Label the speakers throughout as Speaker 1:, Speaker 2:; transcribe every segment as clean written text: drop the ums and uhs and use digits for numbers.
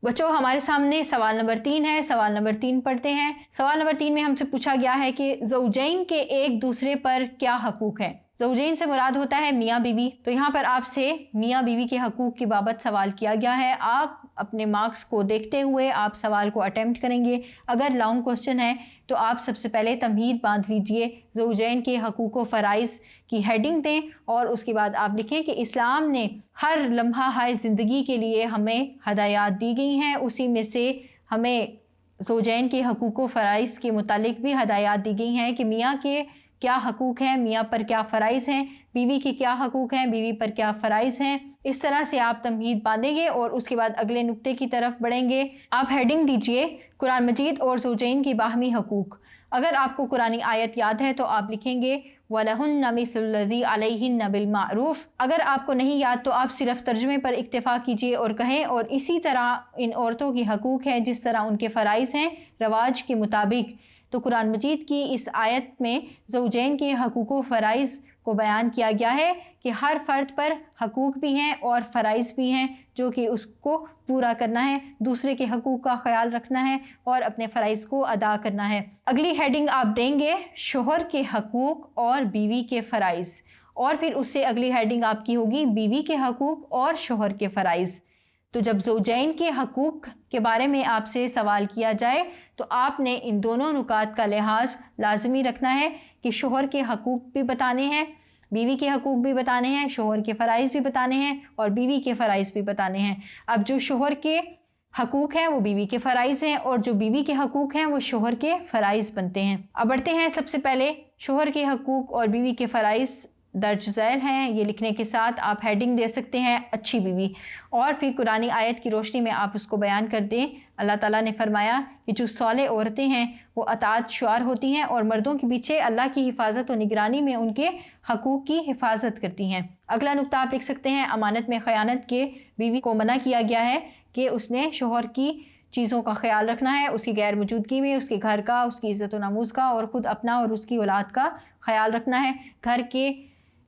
Speaker 1: بچوں ہمارے سامنے سوال نمبر 3 ہے. سوال نمبر 3 پڑھتے ہیں. سوال نمبر 3 میں ہم سے پوچھا گیا ہے کہ زوجین کے ایک دوسرے پر کیا حقوق ہیں. زوجین سے مراد ہوتا ہے میاں بیوی. تو یہاں پر آپ سے میاں بیوی کے حقوق کی بابت سوال کیا گیا ہے. آپ اپنے مارکس کو دیکھتے ہوئے آپ سوال کو اٹیمپٹ کریں گے. اگر لانگ کوسچن ہے تو آپ سب سے پہلے تمہید باندھ لیجئے. زوجین کے حقوق و فرائض کی ہیڈنگ دیں اور اس کے بعد آپ لکھیں کہ اسلام نے ہر لمحہ ہائے زندگی کے لیے ہمیں ہدایات دی گئی ہیں. اسی میں سے ہمیں زوجین کے حقوق و فرائض کے متعلق بھی ہدایات دی گئی ہیں کہ میاں کے کیا حقوق ہیں، میاں پر کیا فرائض ہیں، بیوی کے کیا حقوق ہیں، بیوی پر کیا فرائض ہیں. اس طرح سے آپ تمہید باندھیں گے اور اس کے بعد اگلے نقطے کی طرف بڑھیں گے. آپ ہیڈنگ دیجئے قرآن مجید اور زوجین کی باہمی حقوق. اگر آپ کو قرآنی آیت یاد ہے تو آپ لکھیں گے وَلَهُنَّ مِثْلُ الَّذِي عَلَيْهِنَّ بِالْمَعْرُوفِ. اگر آپ کو نہیں یاد تو آپ صرف ترجمے پر اکتفا کیجئے اور کہیں اور اسی طرح ان عورتوں کی حقوق ہیں جس طرح ان کے فرائض ہیں رواج کے مطابق. تو قرآن مجید کی اس آیت میں زوجین کے حقوق و فرائض کو بیان کیا گیا ہے کہ ہر فرد پر حقوق بھی ہیں اور فرائض بھی ہیں جو کہ اس کو پورا کرنا ہے، دوسرے کے حقوق کا خیال رکھنا ہے اور اپنے فرائض کو ادا کرنا ہے. اگلی ہیڈنگ آپ دیں گے شوہر کے حقوق اور بیوی کے فرائض، اور پھر اس سے اگلی ہیڈنگ آپ کی ہوگی بیوی کے حقوق اور شوہر کے فرائض. تو جب زوجین کے حقوق کے بارے میں آپ سے سوال کیا جائے تو آپ نے ان دونوں نکات کا لحاظ لازمی رکھنا ہے کہ شوہر کے حقوق بھی بتانے ہیں، بیوی کے حقوق بھی بتانے ہیں، شوہر کے فرائض بھی بتانے ہیں اور بیوی کے فرائض بھی بتانے ہیں. اب جو شوہر کے حقوق ہیں وہ بیوی کے فرائض ہیں اور جو بیوی کے حقوق ہیں وہ شوہر کے فرائض بنتے ہیں. اب بڑھتے ہیں. سب سے پہلے شوہر کے حقوق اور بیوی کے فرائض درج ذیل ہیں. یہ لکھنے کے ساتھ آپ ہیڈنگ دے سکتے ہیں اچھی بیوی، اور پھر قرآنی آیت کی روشنی میں آپ اس کو بیان کر دیں. اللہ تعالیٰ نے فرمایا کہ جو صالح عورتیں ہیں وہ اطاعت شعار ہوتی ہیں اور مردوں کے پیچھے اللہ کی حفاظت و نگرانی میں ان کے حقوق کی حفاظت کرتی ہیں. اگلا نقطہ آپ لکھ سکتے ہیں امانت میں خیانت کے. بیوی کو منع کیا گیا ہے کہ اس نے شوہر کی چیزوں کا خیال رکھنا ہے، اس کی غیر موجودگی میں اس کے گھر کا، اس کی عزت و ناموز کا اور خود اپنا اور اس کی اولاد کا خیال رکھنا ہے. گھر کے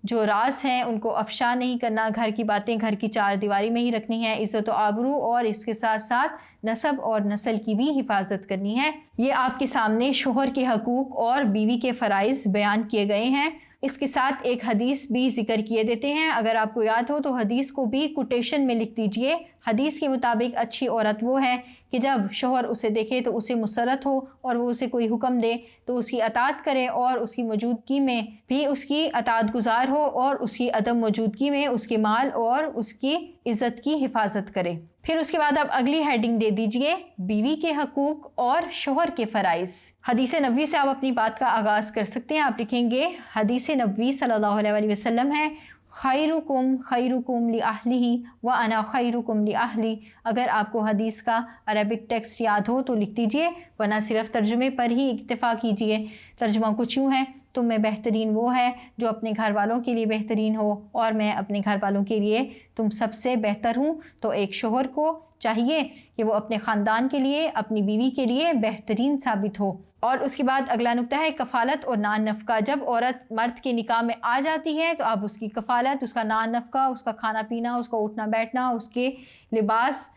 Speaker 1: جو راز ہیں ان کو افشا نہیں کرنا، گھر کی باتیں گھر کی چار دیواری میں ہی رکھنی ہے. عزت و آبرو اور اس کے ساتھ ساتھ نسب اور نسل کی بھی حفاظت کرنی ہے. یہ آپ کے سامنے شوہر کے حقوق اور بیوی کے فرائض بیان کیے گئے ہیں. اس کے ساتھ ایک حدیث بھی ذکر کیے دیتے ہیں. اگر آپ کو یاد ہو تو حدیث کو بھی کوٹیشن میں لکھ دیجئے. حدیث کے مطابق اچھی عورت وہ ہے کہ جب شوہر اسے دیکھے تو اسے مسرت ہو اور وہ اسے کوئی حکم دے تو اس کی اطاعت کرے اور اس کی موجودگی میں بھی اس کی اطاعت گزار ہو اور اس کی عدم موجودگی میں اس کے مال اور اس کی عزت کی حفاظت کرے. پھر اس کے بعد آپ اگلی ہیڈنگ دے دیجئے بیوی کے حقوق اور شوہر کے فرائض. حدیث نبوی سے آپ اپنی بات کا آغاز کر سکتے ہیں. آپ لکھیں گے حدیث نبوی صلی اللہ علیہ وسلم ہے خیرکم خیرکم لأہلہ وانا خیرکم لأہلی. اگر آپ کو حدیث کا عربک ٹیکسٹ یاد ہو تو لکھ دیجئے ورنہ صرف ترجمے پر ہی اکتفا کیجئے. ترجمہ کچھ یوں ہے تم میں بہترین وہ ہے جو اپنے گھر والوں کے لیے بہترین ہو اور میں اپنے گھر والوں کے لیے تم سب سے بہتر ہوں. تو ایک شوہر کو چاہیے کہ وہ اپنے خاندان کے لیے اپنی بیوی کے لیے بہترین ثابت ہو. اور اس کے بعد اگلا نقطہ ہے کفالت اور نان نفقہ. جب عورت مرد کے نکاح میں آ جاتی ہے تو آپ اس کی کفالت، اس کا نان نفقہ، اس کا کھانا پینا، اس کا اٹھنا بیٹھنا، اس کے لباس،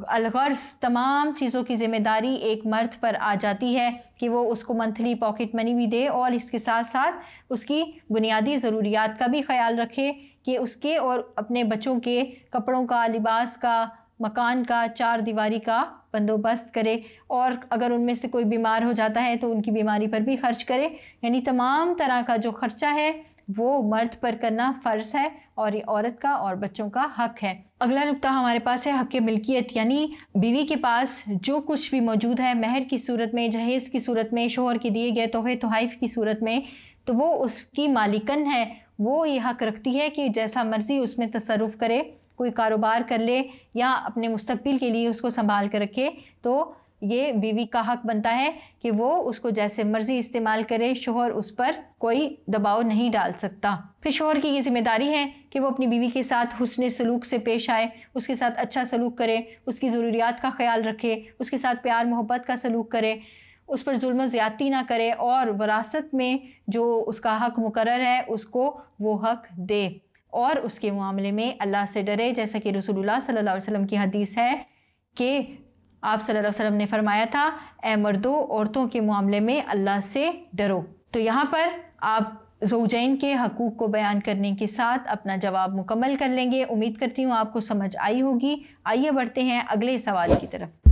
Speaker 1: الغرض تمام چیزوں کی ذمہ داری ایک مرد پر آ جاتی ہے کہ وہ اس کو منتھلی پاکٹ منی بھی دے اور اس کے ساتھ ساتھ اس کی بنیادی ضروریات کا بھی خیال رکھے کہ اس کے اور اپنے بچوں کے کپڑوں کا، لباس کا، مکان کا، چار دیواری کا بندوبست کرے اور اگر ان میں سے کوئی بیمار ہو جاتا ہے تو ان کی بیماری پر بھی خرچ کرے. یعنی تمام طرح کا جو خرچہ ہے وہ مرد پر کرنا فرض ہے اور یہ عورت کا اور بچوں کا حق ہے. اگلا نقطہ ہمارے پاس ہے حق ملکیت. یعنی بیوی کے پاس جو کچھ بھی موجود ہے مہر کی صورت میں، جہیز کی صورت میں، شوہر کے دیے گئے تحفے تحائف کی صورت میں، تو وہ اس کی مالکن ہے. وہ یہ حق رکھتی ہے کہ جیسا مرضی اس میں تصرف کرے، کوئی کاروبار کر لے یا اپنے مستقبل کے لیے اس کو سنبھال کر رکھے. تو یہ بیوی کا حق بنتا ہے کہ وہ اس کو جیسے مرضی استعمال کرے، شوہر اس پر کوئی دباؤ نہیں ڈال سکتا. پھر شوہر کی یہ ذمہ داری ہے کہ وہ اپنی بیوی کے ساتھ حسن سلوک سے پیش آئے، اس کے ساتھ اچھا سلوک کرے، اس کی ضروریات کا خیال رکھے، اس کے ساتھ پیار محبت کا سلوک کرے، اس پر ظلم و زیادتی نہ کرے اور وراثت میں جو اس کا حق مقرر ہے اس کو وہ حق دے اور اس کے معاملے میں اللہ سے ڈرے. جیسا کہ رسول اللہ صلی اللہ علیہ وسلم کی حدیث ہے کہ آپ صلی اللہ علیہ وسلم نے فرمایا تھا اے مردوں عورتوں کے معاملے میں اللہ سے ڈرو۔ تو یہاں پر آپ زوجین کے حقوق کو بیان کرنے کے ساتھ اپنا جواب مکمل کر لیں گے۔ امید کرتی ہوں آپ کو سمجھ آئی ہوگی۔ آئیے بڑھتے ہیں اگلے سوال کی طرف۔